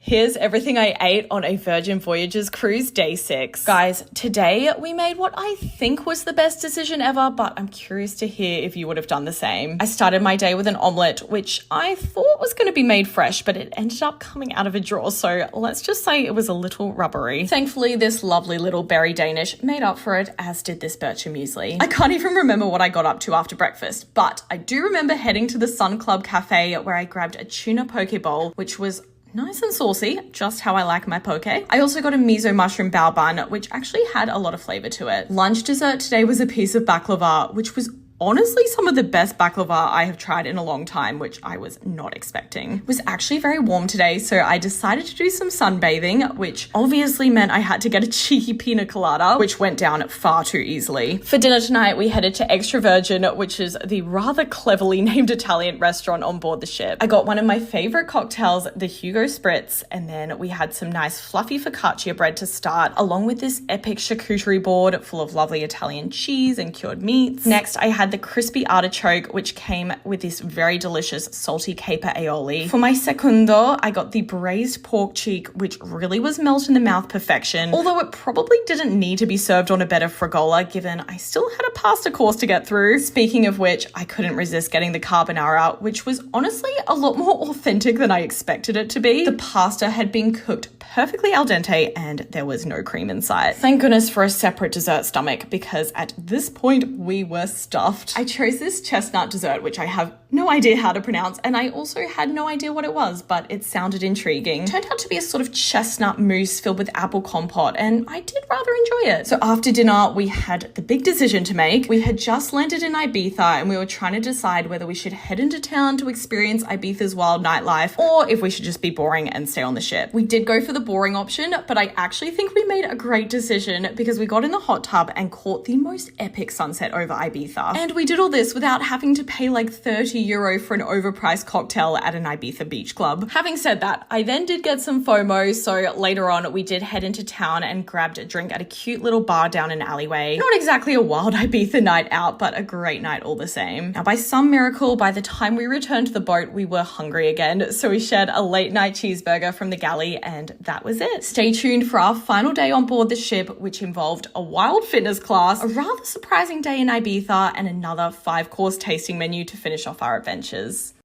Here's everything I ate on a Virgin Voyages cruise day 6. Guys, today we made what I think was the best decision ever, but I'm curious to hear if you would have done the same. I started my day with an omelette, which I thought was going to be made fresh, but it ended up coming out of a drawer, so let's just say it was a little rubbery. Thankfully, this lovely little berry Danish made up for it, as did this bircher muesli. I can't even remember what I got up to after breakfast, but I do remember heading to the Sun Club Cafe where I grabbed a tuna poke bowl, which was nice and saucy, just how I like my poke. I also got a miso mushroom bao bun, which actually had a lot of flavor to it. Lunch dessert today was a piece of baklava, which was honestly some of the best baklava I have tried in a long time, which I was not expecting. It was actually very warm today, so I decided to do some sunbathing, which obviously meant I had to get a cheeky pina colada, which went down far too easily. For dinner tonight, we headed to Extra Virgin, which is the rather cleverly named Italian restaurant on board the ship. I got one of my favorite cocktails, the Hugo Spritz, and then we had some nice fluffy focaccia bread to start, along with this epic charcuterie board full of lovely Italian cheese and cured meats. Next, I had the crispy artichoke, which came with this very delicious salty caper aioli. For my secondo, I got the braised pork cheek, which really was melt in the mouth perfection, although it probably didn't need to be served on a bed of fragola, given I still had a pasta course to get through. Speaking of which, I couldn't resist getting the carbonara, which was honestly a lot more authentic than I expected it to be. The pasta had been cooked perfectly al dente and there was no cream in sight. Thank goodness for a separate dessert stomach, because at this point we were stuffed. I chose this chestnut dessert, which I have no idea how to pronounce, and I also had no idea what it was, but it sounded intriguing. It turned out to be a sort of chestnut mousse filled with apple compote, and I did rather enjoy it. So after dinner, we had the big decision to make. We had just landed in Ibiza, and we were trying to decide whether we should head into town to experience Ibiza's wild nightlife, or if we should just be boring and stay on the ship. We did go for the boring option, but I actually think we made a great decision, because we got in the hot tub and caught the most epic sunset over Ibiza. And we did all this without having to pay like €30 for an overpriced cocktail at an Ibiza beach club. Having said that, I then did get some FOMO, so later on we did head into town and grabbed a drink at a cute little bar down an alleyway. Not exactly a wild Ibiza night out, but a great night all the same. Now, by some miracle, by the time we returned to the boat, we were hungry again, so we shared a late night cheeseburger from the galley, and that was it. Stay tuned for our final day on board the ship, which involved a wild fitness class, a rather surprising day in Ibiza, and another 5-course tasting menu to finish off our adventures.